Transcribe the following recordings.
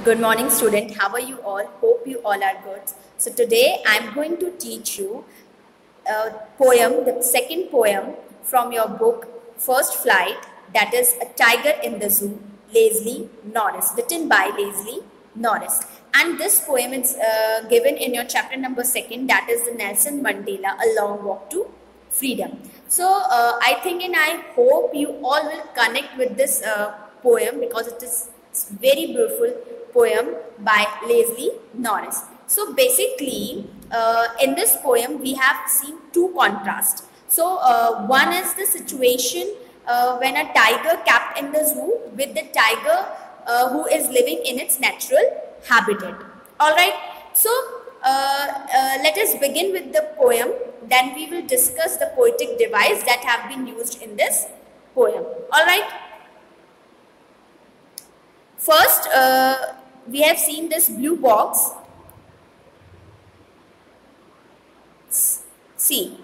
Good morning, student. How are you all? Hope you all are good. So today I'm going to teach you a poem, the second poem from your book First Flight, that is A Tiger in the Zoo, Leslie Norris, written by Leslie Norris. And this poem is given in your chapter number 2, that is the Nelson Mandela, A Long Walk to Freedom. So I think and I hope you all will connect with this poem because it is very beautiful poem by Leslie Norris. So basically in this poem we have seen two contrasts. So one is the situation when a tiger kept in the zoo with the tiger who is living in its natural habitat. Alright, so let us begin with the poem, then we will discuss the poetic device that have been used in this poem. Alright. First, we have seen this blue box. See,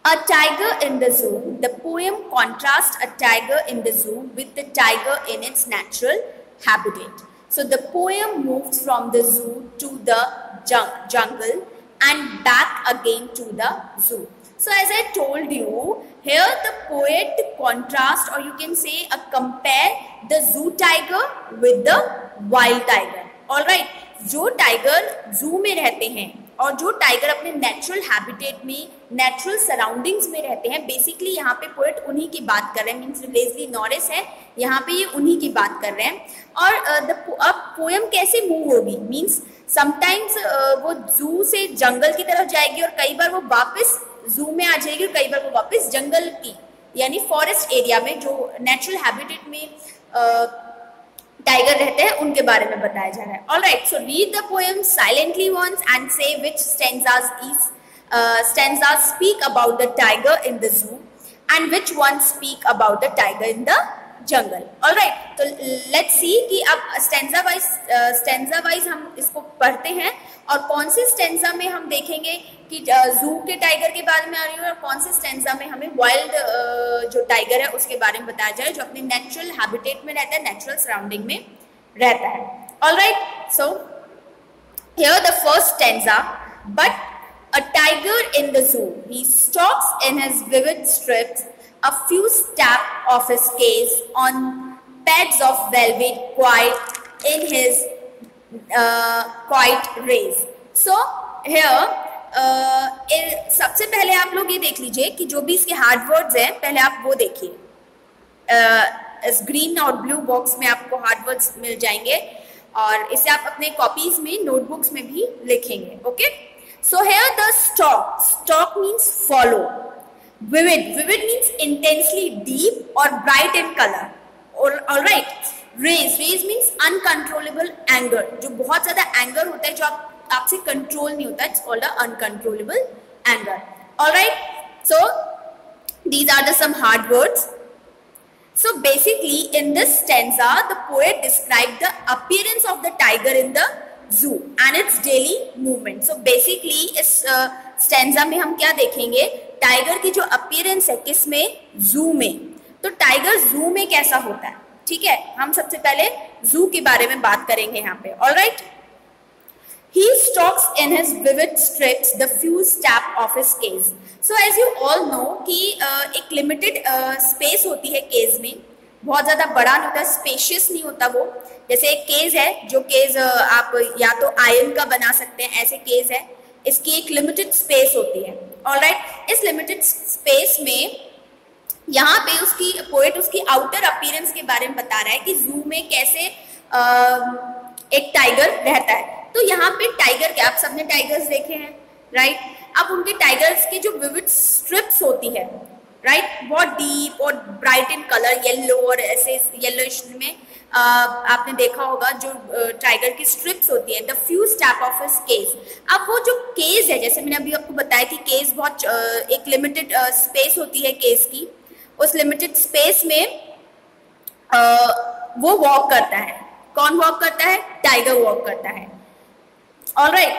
a tiger in the zoo. The poem contrasts a tiger in the zoo with the tiger in its natural habitat. So the poem moves from the zoo to the jungle and back again to the zoo. So as I told you, here the poet contrast, or you can say compare the zoo tiger with the wild tiger. Alright, जो tiger जू में रहते हैं और जो tiger अपने natural habitat में, natural surroundings में रहते हैं, बेसिकली यहाँ पे पोएट उन्हीं की बात कर रहे हैं, मीन्स लेस्ली नॉरिस है, यहाँ पे ये उन्हीं की बात कर रहे हैं. और अब पोएम कैसे मूव होगी, मीन्स समटाइम्स वो जू से जंगल की तरफ जाएगी और कई बार वो वापस जू में आ जाएगी और कई बार वो वापस जंगल की यानी फॉरेस्ट एरिया में जो नेचुरल हैबिटेट में टाइगर रहते हैं उनके बारे में बताया जा रहा है. Alright, so read the poem silently once and see which stanzas speak about the tiger in the zoo and which ones speak about the tiger in the jungle. Alright, तो लेट्स सी कि अब stanza wise हम इसको पढ़ते हैं और कौन से स्टेंजा में हम देखेंगे कि जू के टाइगर के बारे में आ रही है और कौन से स्टेंजा में हमें वाइल्ड जो टाइगर है उसके बारे में बताया जाए जो अपने नेचुरल हैबिटेट में रहता है, नेचुरल सराउंडिंग में रहता है. Alright, so here the first stanza. But a tiger in the zoo, he stalks in his vivid strips, a few steps of his cage on pads of velvet, quiet in his quiet race. So here सबसे पहले आप लोग ये देख लीजिए कि जो भी इसके हार्ड वर्ड्स हैं पहले आप वो देखिए. इस ग्रीन और ब्लू बॉक्स में आपको हार्ड वर्ड्स मिल जाएंगे और इसे आप अपने कॉपीज में, नोटबुक्स में भी लिखेंगे. Okay, so here the stalk means follow. Vivid means intensely deep or bright in color. All right, raise means uncontrollable anger, जो बहुत ज्यादा एंगर होता है जो आपसे कंट्रोल नहीं होता, it's called a uncontrollable anger. All right, so these are the some hard words. So basically in this stanza the poet described the appearance of the tiger in the zoo and its daily movement. So basically इस stanza में हम क्या देखेंगे, tiger की जो appearance है किस में, जू में. तो टाइगर जू में कैसा होता है, ठीक है, हम सबसे पहले जू के बारे में बात करेंगे यहाँ पे. Alright, he stalks in his vivid strips the few steps of his cage. So as you all know कि एक लिमिटेड स्पेस होती है केज में, बहुत ज़्यादा बड़ा नहीं होता, स्पेशियस नहीं होता वो. जैसे एक केज है, जो केज आप या तो आयरन का बना सकते हैं, ऐसे केज है, इसकी एक लिमिटेड स्पेस होती है. ऑलराइट, इस लिमिटेड स्पेस में यहाँ पे उसकी पोएट उसकी आउटर अपीयरेंस के बारे में बता रहा है कि जू में कैसे एक टाइगर रहता है. तो यहाँ पे टाइगर के, आप सबने टाइगर्स देखे हैं, राइट. अब उनके टाइगर्स की जो विविड स्ट्रिप्स होती है, राइट, बहुत डीप और ब्राइट इन कलर, येलो और ऐसे येलोइश में आपने देखा होगा जो टाइगर की स्ट्रिप्स होती है. The few step of his cage. अब वो जो केज है, जैसे मैंने अभी आपको बताया कि केज बहुत एक लिमिटेड स्पेस होती है केज की, उस लिमिटेड स्पेस में वो वॉक करता है. कौन वॉक करता है, टाइगर वॉक करता है. Alright,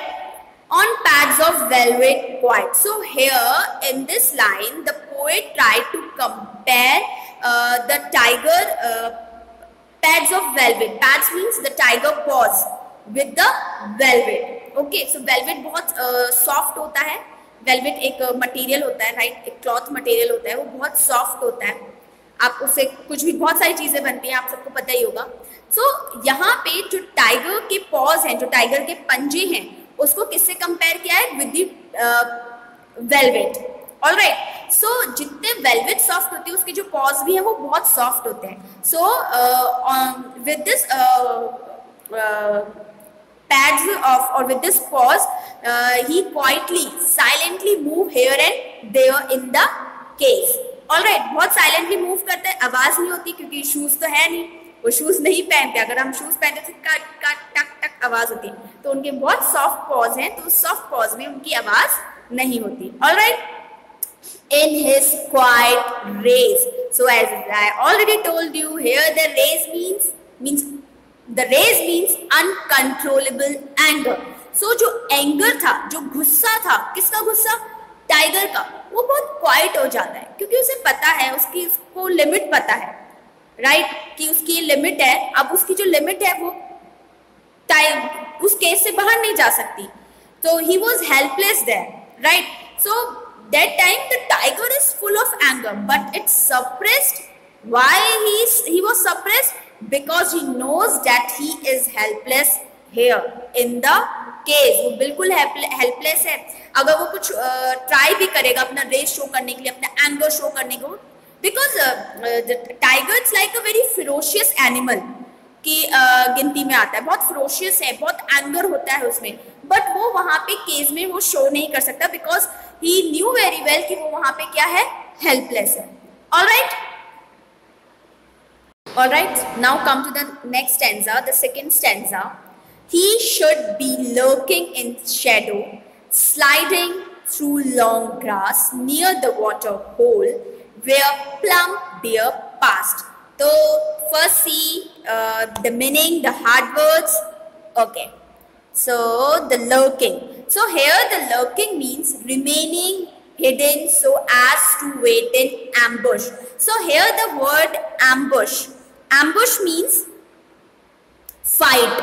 on pads of velvet quiet. So here in this line the poet tried to compare the tiger pads of velvet. Pads means the tiger paws with the velvet. Okay, so velvet बहुत soft होता है. Velvet एक material होता है, right, एक cloth material होता है, वो बहुत सॉफ्ट होता है. आप उससे कुछ भी बहुत सारी चीजें बनती हैं, आप सबको पता ही होगा. सो यहाँ पे जो टाइगर के पॉज हैं, जो टाइगर के पंजे हैं, उसको किससे कंपेयर किया है? With the velvet. ऑलराइट, सो जितने वेलवेट सॉफ्ट होती है उसके जो पॉज भी हैं वो बहुत सॉफ्ट होते हैं. So with this pads of or with this paws he quietly silently move here and there in the cave. Alright, बहुत silently move करते हैं, आवाज नहीं होती क्योंकि शूज तो है नहीं, वो शूज नहीं पहनते. अगर हम शूज पहनते तो कट कट टक टक आवाज होती है. तो उनके बहुत सॉफ्ट पॉज हैं, तो सॉफ्ट पॉज में उनकी आवाज नहीं होती. Alright, in his quiet race. So as I already told you, here the race means the race means uncontrollable anger. So जो anger था, जो गुस्सा था, किसका गुस्सा? टाइगर का. वो बहुत क्वाइट हो जाता है क्योंकि उसे पता है, उसको लिमिट पता है, राइट, कि उसकी लिमिट है. अब उसकी जो लिमिट है वो उस केस से बाहर नहीं जा सकती. तो he was helpless there, right? So that time the tiger is full of anger, but it's suppressed. Why he was suppressed? Because he knows that he is helpless here in the case. वो बिल्कुल helpless है. अगर वो कुछ try भी करेगा अपना race show करने के लिए, अपना एंगर शो करने को, because tiger it's like a very ferocious animal की गिनती में आता है. बहुत फिरोशियस है, बहुत एंगर होता है उसमें, बट वो वहाँ पे केज में वो शो नहीं कर सकता because he new very well कि वो वहाँ पे क्या है? हेल्पलेस है. Alright, Alright, now come to the next stanza, the second stanza. He should be lurking in shadow, sliding through long grass near the water hole where plump deer passed. So first see the meaning, the hard words. Okay, so the lurking. So here the lurking means remaining hidden so as to wait in ambush. So here the word ambush. Ambush means fight.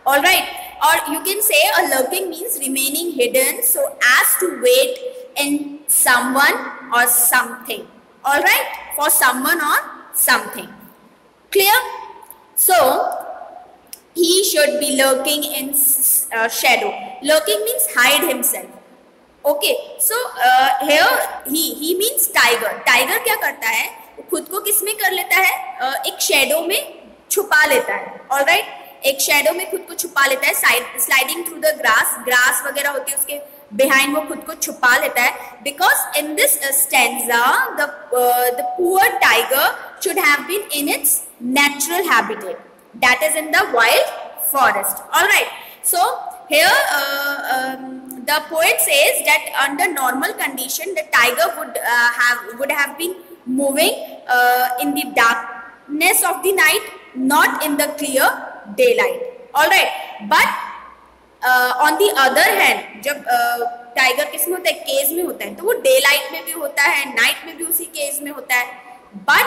Alright, or you can say a lurking means remaining hidden so as to wait in someone or something. Alright, for someone or something. Clear? So he should be lurking in shadow. Lurking means hide himself. Okay, so here he means tiger. Tiger क्या करता है? खुद को किस में कर लेता है? एक शेडो में छुपा लेता है. ऑलराइट, एक शेडो में खुद को छुपा लेता है. स्लाइडिंग थ्रू द ग्रास वगैरह होती है उसके बिहाइंड, वो खुद को छुपा लेता है. Because in this stanza the poor tiger should have been in its natural habitat, that is in the wild forest. Alright, so here the poet says that under normal condition the tiger would have been moving in the darkness of the night, not in the clear daylight. Alright, but on the other hand, जब tiger किस में होता है? Cage में होता है. तो वो डे लाइट में भी होता है, नाइट में भी उसी केज में होता है. बट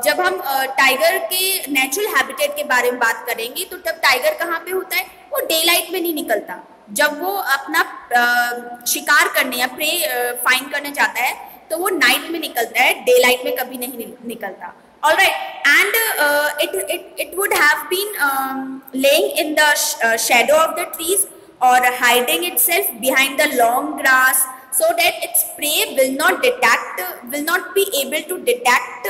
जब हम टाइगर के नेचुरल हैबिटेट के बारे में बात करेंगे तो तब टाइगर कहाँ पे होता है? वो डे लाइट में नहीं निकलता. जब वो अपना शिकार करने या प्रे फाइंड करने जाता है तो वो नाइट में निकलता है, डे लाइट में कभी नहीं निकलता. Alright, and it would have been laying in the shadow of the trees or hiding itself behind the long grass so that its prey will not be able to detect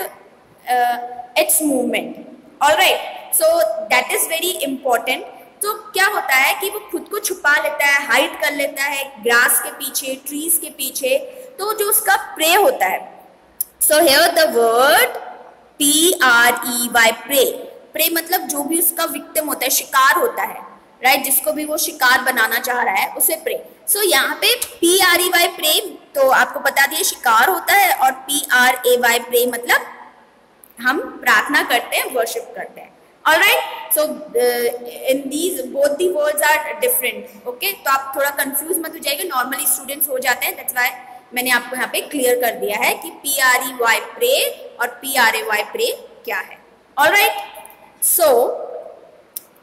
its movement. Alright, so that is very important. तो क्या होता है कि वो खुद को छुपा लेता है, हाइड कर लेता है ग्रास के पीछे, ट्रीज के पीछे, तो जो उसका प्रे होता है. So here the word PREY, prey. Prey मतलब जो भी उसका विक्टिम होता है, शिकार होता है, राइट, जिसको भी वो शिकार बनाना चाह रहा है उसे प्रे. सो यहाँ पे PREY प्रे तो आपको बता दिए शिकार होता है, और PRAY प्रे मतलब हम प्रार्थना करते हैं, वर्शिप करते हैं. Alright, so in these both the words are different. Okay, तो आप थोड़ा कंफ्यूज मत हो जाइए, नॉर्मली स्टूडेंट्स हो जाते हैं, that's why मैंने आपको यहाँ पे क्लियर कर दिया है कि PREY प्रे और PRAY प्रे क्या है. Alright, सो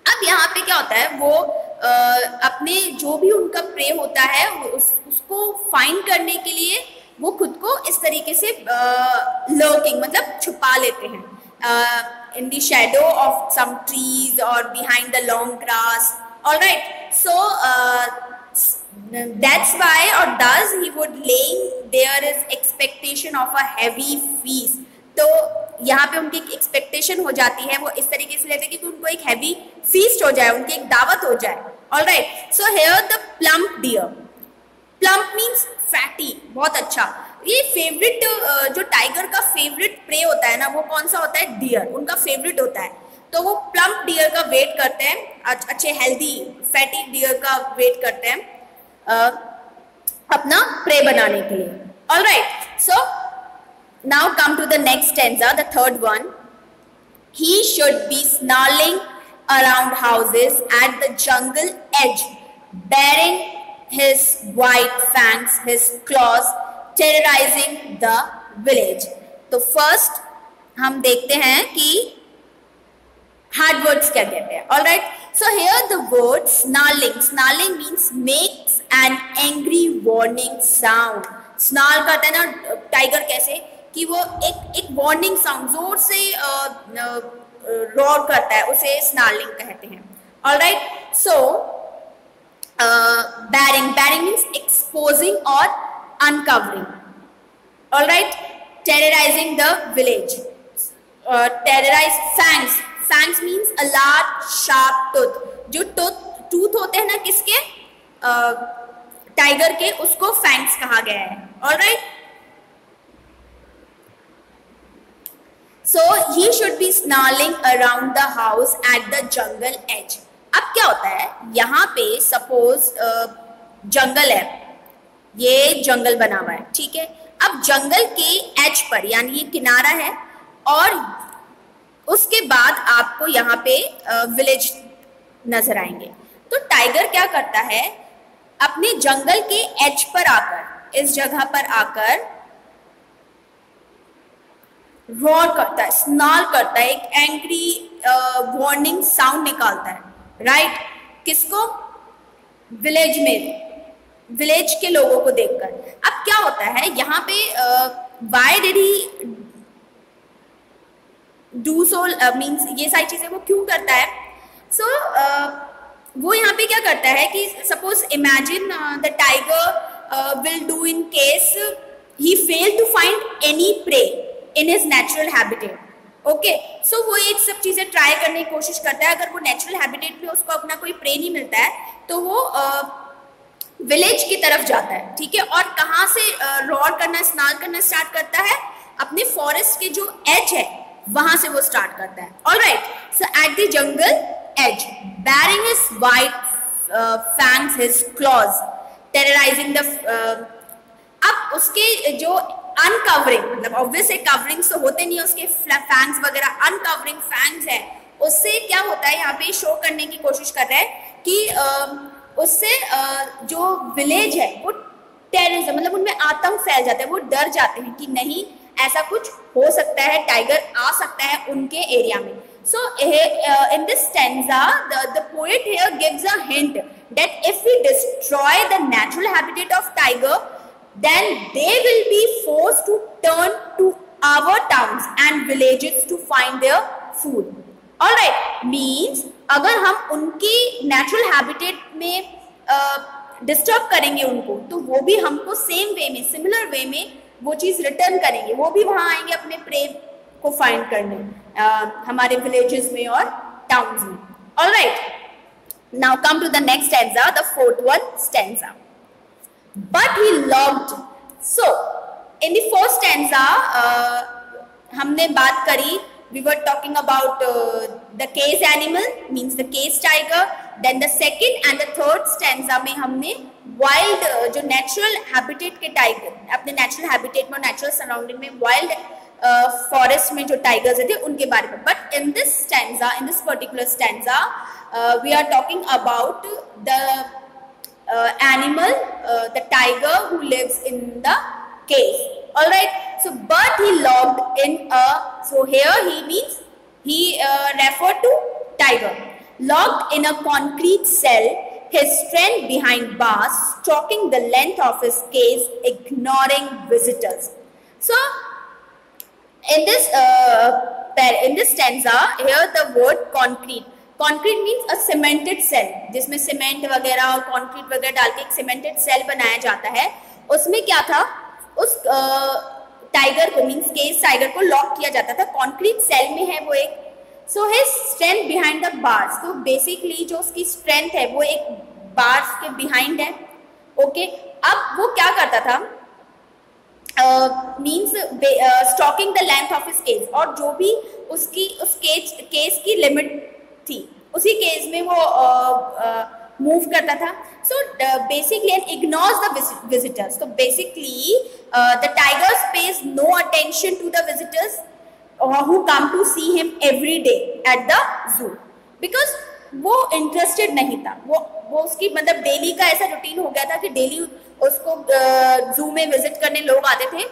अब यहाँ पे क्या होता है, वो अपने जो भी उनका प्रे होता है उसको फाइंड करने के लिए वो खुद को इस तरीके से लर्किंग मतलब छुपा लेते हैं in the shadow of some trees और behind the long grass. Alright, so that's why or thus he would laying there is expectation of a heavy feast. तो यहाँ पे उनकी एक्सपेक्टेशन हो जाती है, वो इस तरीके से लेते हैं कि उनको एक हैवी फीस्ट हो जाए, उनकी एक दावत हो जाए. Alright, so here the plump deer. Plump means fatty, बहुत अच्छा. ये फेवरेट जो टाइगर का फेवरेट प्रे होता है ना, वो कौन सा होता है? डियर, उनका फेवरेट होता है. तो वो प्लम्प डियर का वेट करते हैं, अच्छे हेल्दी फैटी डियर का वेट करते हैं अपना प्रे बनाने के लिए. Alright, so now come to the next stanza, the third one. He should be snarling around houses at the jungle edge, baring his white fangs, his claws, terrorizing the village. तो first हम देखते हैं कि hard words क्या कहते हैं. All right, so here the word snarling. Snarling means makes an angry warning sound. Snarl करते हैं ना टाइगर, कैसे कि वो एक वार्निंग साउंड जोर से रॉर करता है, उसे स्नार्लिंग कहते हैं. ऑलराइट, सो बैरिंग. बैरिंग मीन्स एक्सपोजिंग और uncovering. Alright, terrorising the village. Terrorise. Fangs. Fangs means a large sharp tooth. जो टूथ होते हैं ना किसके? टाइगर के, उसको फैंग्स कहा गया है. Alright, so he should be snarling around the house at the jungle edge. अब क्या होता है, यहाँ पे सपोज जंगल है, ये जंगल बना हुआ है, ठीक है. अब जंगल के एज पर यानी ये किनारा है और उसके बाद आपको यहाँ पे विलेज नजर आएंगे. तो टाइगर क्या करता है, अपने जंगल के एज पर आकर, इस जगह पर आकर रॉर करता है, स्नाल करता है, एक एंग्री वार्निंग साउंड निकालता है. राइट, किसको? विलेज में, विलेज के लोगों को देखकर. अब क्या होता है यहाँ पे, why did he do so means ये सारी चीजें वो क्यों करता है? सो वो यहाँ पे क्या करता है कि suppose imagine the tiger will do in case he fail to find any prey in his natural habitat. Okay, so वो एक सब चीजें ट्राई करने की कोशिश करता है. अगर वो नेचुरल हैबिटेट में उसको अपना कोई प्रे नहीं मिलता है तो वो विलेज की तरफ जाता है, ठीक है. और कहाँ से रॉर करना, स्नाल करना स्टार्ट करता है? अपने फॉरेस्ट के जो एज है वहां से वो स्टार्ट करता है. Alright, so at the jungle edge, bearing his white fangs, his claws, terrorizing the अब उसके जो अनकवरिंग, मतलब ऑब्वियस है कवरिंग्स तो होते नहीं है उसके फैंग्स वगैरह, अनकवरिंग फैंग्स है, उससे क्या होता है यहाँ पे शो करने की कोशिश कर रहा है कि उससे जो विलेज है वो टेररिज्म, मतलब उनमें आतंक फैल जाता है, वो डर जाते हैं कि नहीं ऐसा कुछ हो सकता है, टाइगर आ सकता है उनके एरिया में. So in this stanza, the poet here gives a hint that if we destroy the natural habitat of tiger, then they will be forced to turn to our towns and villages to find their food. All right, means अगर हम उनकी natural habitat में disturb करेंगे उनको, तो वो भी हमको सेम वे में, सिमिलर वे में वो चीज रिटर्न करेंगे. वो भी वहां आएंगे अपने प्रे को फाइंड करने हमारे विलेजेस में और टाउन्स में. All right, now come to the next stanza, the fourth one stanza. But he logged. So in the first stanza हमने बात करी, we were talking about the cage animal, means the cage tiger. Then the second and the third stanza में हमने wild जो natural habitat के tiger, अपने natural habitat में, natural surrounding में wild forest में जो tigers थे उनके बारे में. But in this stanza, in this particular stanza, we are talking about the animal, the tiger who lives in the cave. All right, so but he logged in a, so here he means he referred to tiger. Locked in a concrete cell, his strength behind bars, stalking the length of his cage, ignoring visitors. So in this stanza here the word concrete means a cemented cell, जिसमें cement वगैरह और concrete वगैरह डाल के एक cemented cell बनाया जाता है. उसमें क्या था, उस टाइगर को मीन्स केज टाइगर को लॉक किया जाता था, कंक्रीट सेल में है वो एक. So his strength behind the bars, तो बेसिकली जो उसकी स्ट्रेंथ है वो एक बार्स के बिहाइंड है. ओके, अब वो क्या करता था, means stalking the length of his cage, और जो भी उसकी उस केज की लिमिट थी उसी केज में वो मूव करता था. So basically and ignores the visitors. तो basically the tigers pays no attention to the visitors who come to see him every day at the zoo, because वो इंटरेस्टेड नहीं था. वो उसकी मतलब डेली का ऐसा रूटीन हो गया था कि डेली उसको जू में विजिट करने लोग आते थे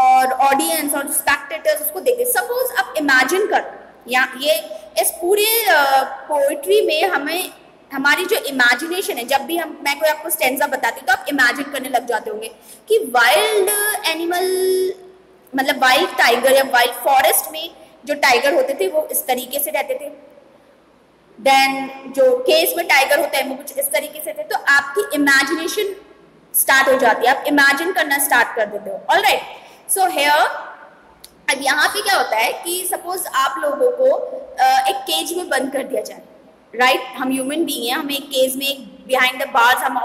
और ऑडियंस और स्पेक्टेटर्स उसको देखते. सपोज आप इमेजिन कर, या ये इस पूरे पोइट्री में हमें हमारी जो इमेजिनेशन है, जब भी मैं कोई आपको स्टेंजा बताती हूँ तो आप इमेजिन करने लग जाते होंगे कि वाइल्ड एनिमल मतलब वाइल्ड टाइगर या वाइल्ड फॉरेस्ट में जो टाइगर होते थे वो इस तरीके से रहते थे, देन जो केज में टाइगर होते हैं वो कुछ इस तरीके से थे. तो आपकी इमेजिनेशन स्टार्ट हो जाती है, आप इमेजिन करना स्टार्ट कर देते हो. ऑलराइट, सो हियर अब यहाँ पे क्या होता है कि सपोज आप लोगों को एक केज में बंद कर दिया जाए, राइट. हम ह्यूमन बीइंग हैं, हमें एक केज में बिहाइंड द बार्स हम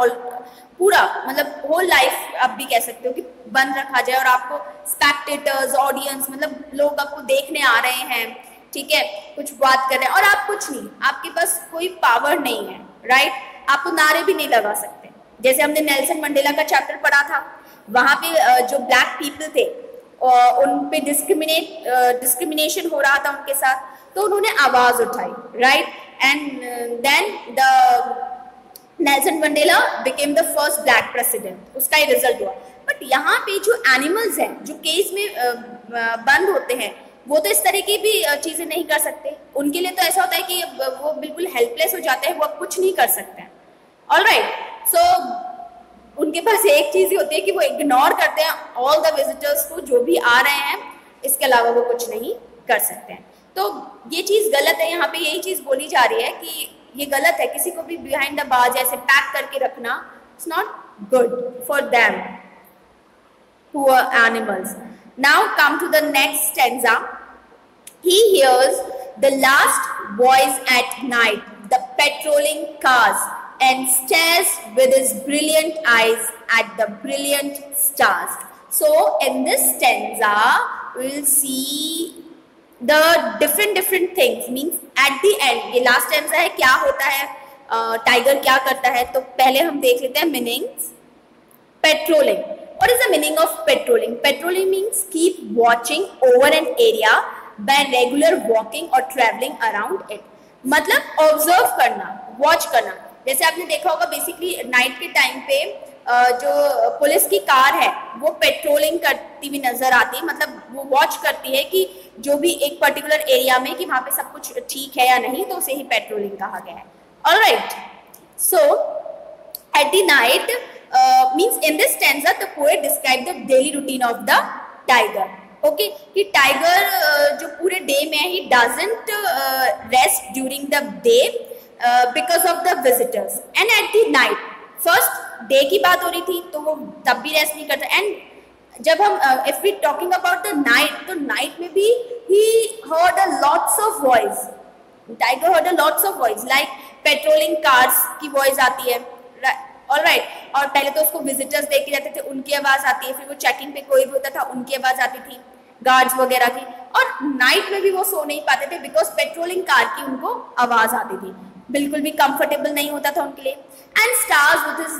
पूरा मतलब होल लाइफ आप भी कह सकते हो कि बंद रखा जाए, और आपको स्पेक्टेटर्स ऑडियंस मतलब लोग आपको देखने आ रहे हैं, ठीक है, कुछ बात कर रहे हैं और आप कुछ नहीं, आपके पास कोई पावर नहीं है, राइट. आप तो नारे भी नहीं लगा सकते. जैसे हमने नेल्सन मंडेला का चैप्टर पढ़ा था, वहां पे जो ब्लैक पीपल थे उन पे डिस्क्रिमिनेशन हो रहा था उनके साथ, तो उन्होंने आवाज उठाई, right. And then the Nelson Mandela became the first black president, उसका ही रिजल्ट हुआ. बट यहाँ पे जो एनिमल्स हैं जो केज में बंद होते हैं वो तो इस तरह की भी चीजें नहीं कर सकते. उनके लिए तो ऐसा होता है कि वो बिल्कुल हेल्पलेस हो जाते हैं, वो अब कुछ नहीं कर सकते हैं. ऑलराइट, सो उनके पास एक चीज ही होती है कि वो इग्नोर करते हैं ऑल द विजिटर्स को जो भी आ रहे हैं, इसके अलावा वो कुछ नहीं कर सकते हैं. तो ये चीज गलत है, यहाँ पे यही चीज बोली जा रही है कि ये गलत है, किसी को भी बिहाइंड द बार जैसे पैक करके रखना, it's not good for them, poor animals. Now come to the next stanza. He hears the last voice at night, the patrolling cars, and stares with his brilliant eyes at the brilliant stars. So in this stanza we will see the different things, means at the end, ये last stanza है, क्या होता है, tiger क्या करता है. तो पहले हम देख लेते हैं meanings. Patrolling. What is the meaning of patrolling? Patrolling means keep watching over an area by regular walking or traveling around it. मतलब ऑब्जर्व करना, वॉच करना. जैसे आपने देखा होगा बेसिकली नाइट के टाइम पे जो पुलिस की कार है वो पेट्रोलिंग करती हुई नजर आती है, मतलब वो वॉच करती है कि जो भी एक पर्टिकुलर एरिया में कि वहां पे सब कुछ ठीक है या नहीं, तो उसे ही पेट्रोलिंग कहा गया है. Alright, so at the night means in this stanza the poet described the daily routine of the tiger. Okay, कि टाइगर जो पूरे डे में he doesn't rest during the day because of the visitors, and at the night, first day की बात हो रही थी तो वो तब भी रेस्ट नहीं करता. एंड जब हम if we talking about the night, तो नाइट में भी he heard a lots of voice. Tiger heard a lots of voice, like patrolling cars की वॉइस आती है, ऑलराइट. और पहले तो उसको विजिटर्स देखे जाते थे, उनकी आवाज आती है, फिर वो चेकिंग पे कोई भी होता था उनकी आवाज आती थी, गार्ड्स वगैरह की. और नाइट में भी वो सो नहीं पाते थे बिकॉज पेट्रोलिंग कार की उनको आवाज आती थी, बिल्कुल भी कंफर्टेबल नहीं होता था उनके लिए. And stars with his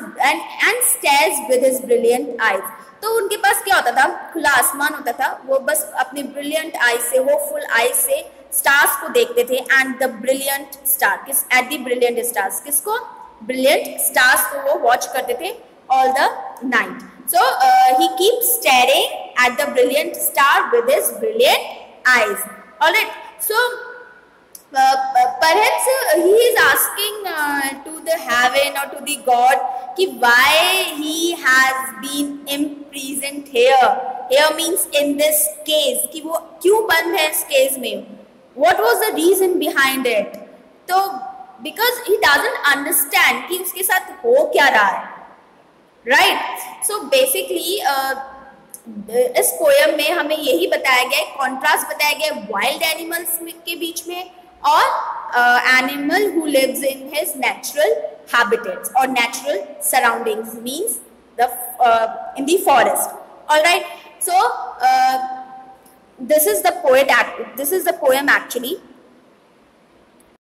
and stairs with his brilliant eyes. तो उनके पास क्या होता था, खुला आसमान होता था, वो बस अपने ब्रिलियंट आईज से, होपफुल आईज से स्टार्स को देखते थे. एंड द ब्रिलियंट स्टार, किस एट द ब्रिलियंट स्टार्स, किसको, ब्रिलियंट स्टार्स को वो वॉच करते थे all the night. So he keeps staring at the brilliant star with his brilliant eyes. Alright, so perhaps he is asking to the heaven or to the God कि why he has been imprisoned here. Here means in this case कि वो क्यों बंद है इस case में. What was the reason behind it? तो because he doesn't understand कि उसके साथ हो क्या रहा है. Right? So basically इस पोयम में हमें यही बताया गया है, कॉन्ट्रास्ट बताया गया है वाइल्ड एनिमल्स के बीच में और animal who lives in his natural habitats और natural surroundings means the in the forest. Alright, so this is the poem actually.